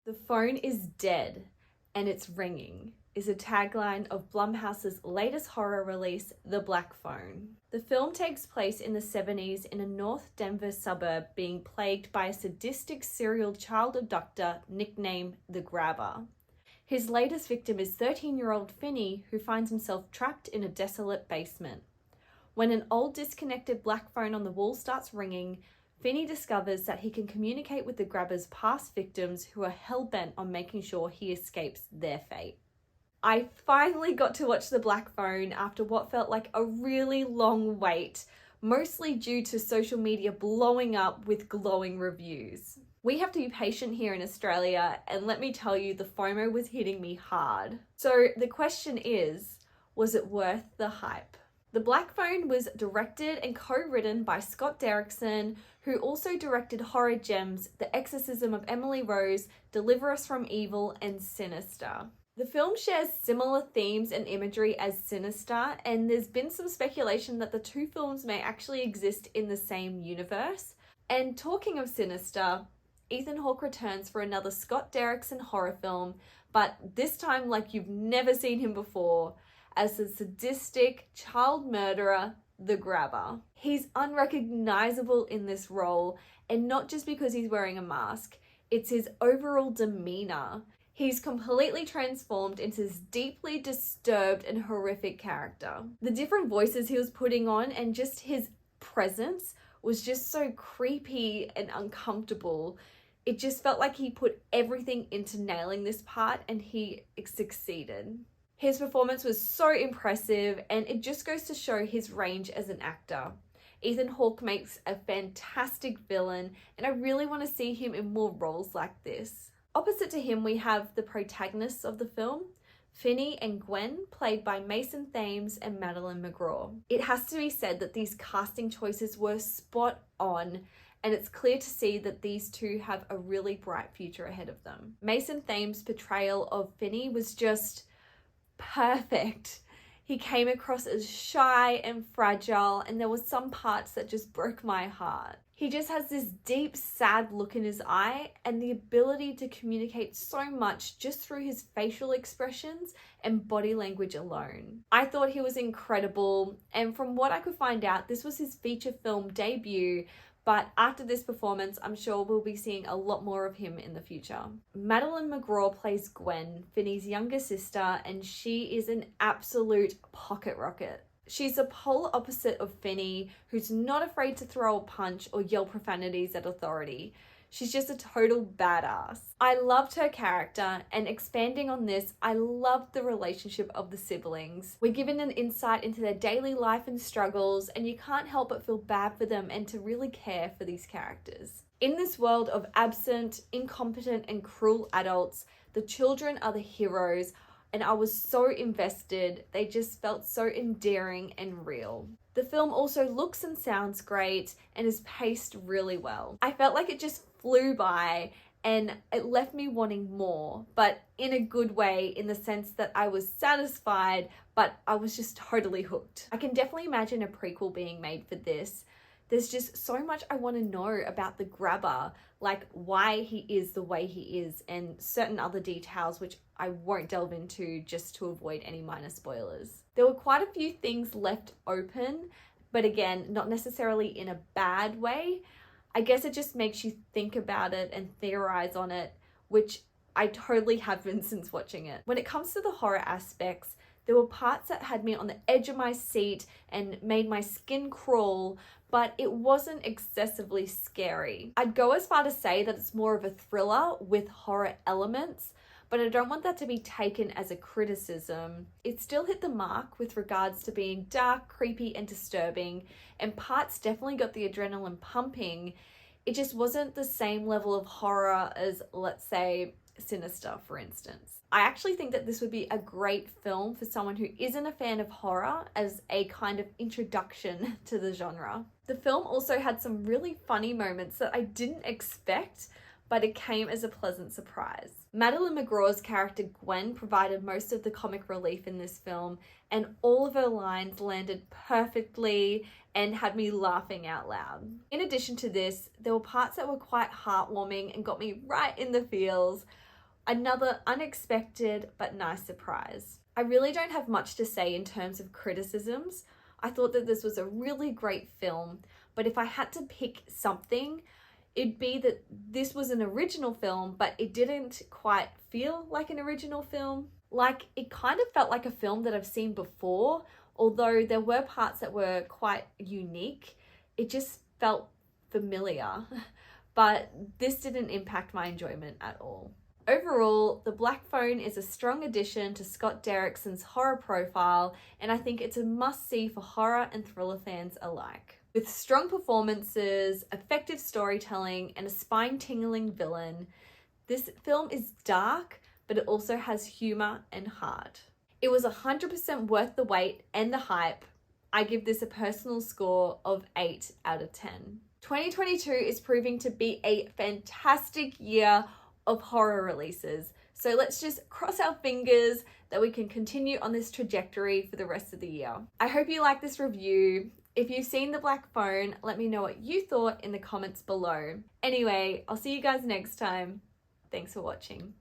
The phone is dead and it's ringing is a tagline of Blumhouse's latest horror release, The Black Phone. The film takes place in the 70s in a North Denver suburb being plagued by a sadistic serial child abductor nicknamed The Grabber. His latest victim is 13-year-old Finney, who finds himself trapped in a desolate basement. When an old disconnected black phone on the wall starts ringing, Finney discovers that he can communicate with the Grabber's past victims who are hell-bent on making sure he escapes their fate. I finally got to watch The Black Phone after what felt like a really long wait, mostly due to social media blowing up with glowing reviews. We have to be patient here in Australia, and let me tell you, the FOMO was hitting me hard. So the question is, was it worth the hype? The Black Phone was directed and co-written by Scott Derrikson, who also directed horror gems The Exorcism of Emily Rose, Deliver Us from Evil, and Sinister. The film shares similar themes and imagery as Sinister, and there's been some speculation that the two films may actually exist in the same universe. And talking of Sinister, Ethan Hawke returns for another Scott Derrikson horror film, but this time like you've never seen him before, as the sadistic child murderer, The Grabber. He's unrecognizable in this role, and not just because he's wearing a mask, it's his overall demeanor. He's completely transformed into this deeply disturbed and horrific character. The different voices he was putting on and just his presence was just so creepy and uncomfortable. It just felt like he put everything into nailing this part, and he succeeded. His performance was so impressive, and it just goes to show his range as an actor. Ethan Hawke makes a fantastic villain, and I really want to see him in more roles like this. Opposite to him, we have the protagonists of the film, Finney and Gwen, played by Mason Thames and Madeline McGraw. It has to be said that these casting choices were spot on, and it's clear to see that these two have a really bright future ahead of them. Mason Thames' portrayal of Finney was just perfect. He came across as shy and fragile, and there were some parts that just broke my heart. He just has this deep, sad look in his eye and the ability to communicate so much just through his facial expressions and body language alone. I thought he was incredible, and from what I could find out, this was his feature film debut, but after this performance, I'm sure we'll be seeing a lot more of him in the future. Madeline McGraw plays Gwen, Finney's younger sister, and she is an absolute pocket rocket. She's the polar opposite of Finney, who's not afraid to throw a punch or yell profanities at authority. She's just a total badass. I loved her character, and expanding on this, I loved the relationship of the siblings. We're given an insight into their daily life and struggles, and you can't help but feel bad for them and to really care for these characters. In this world of absent, incompetent, and cruel adults, the children are the heroes, and I was so invested. They just felt so endearing and real. The film also looks and sounds great and is paced really well. I felt like it just flew by, and it left me wanting more, but in a good way, in the sense that I was satisfied, but I was just totally hooked. I can definitely imagine a prequel being made for this. There's just so much I want to know about the Grabber, like why he is the way he is, and certain other details which I won't delve into just to avoid any minor spoilers. There were quite a few things left open, but again, not necessarily in a bad way. I guess it just makes you think about it and theorize on it, which I totally have been since watching it. When it comes to the horror aspects, there were parts that had me on the edge of my seat and made my skin crawl, but it wasn't excessively scary. I'd go as far to say that it's more of a thriller with horror elements, but I don't want that to be taken as a criticism. It still hit the mark with regards to being dark, creepy, and disturbing, and parts definitely got the adrenaline pumping. It just wasn't the same level of horror as, let's say, Sinister, for instance. I actually think that this would be a great film for someone who isn't a fan of horror as a kind of introduction to the genre. The film also had some really funny moments that I didn't expect, but it came as a pleasant surprise. Madeline McGraw's character Gwen provided most of the comic relief in this film, and all of her lines landed perfectly and had me laughing out loud. In addition to this, there were parts that were quite heartwarming and got me right in the feels. Another unexpected but nice surprise. I really don't have much to say in terms of criticisms. I thought that this was a really great film, but if I had to pick something, it'd be that this was an original film, but it didn't quite feel like an original film. Like, it kind of felt like a film that I've seen before, although there were parts that were quite unique. It just felt familiar, but this didn't impact my enjoyment at all. Overall, The Black Phone is a strong addition to Scott Derrickson's horror profile, and I think it's a must-see for horror and thriller fans alike. With strong performances, effective storytelling, and a spine-tingling villain, this film is dark, but it also has humor and heart. It was 100% worth the wait and the hype. I give this a personal score of 8 out of 10. 2022 is proving to be a fantastic year of horror releases. So let's just cross our fingers that we can continue on this trajectory for the rest of the year. I hope you like this review. If you've seen The Black Phone, let me know what you thought in the comments below. Anyway, I'll see you guys next time. Thanks for watching.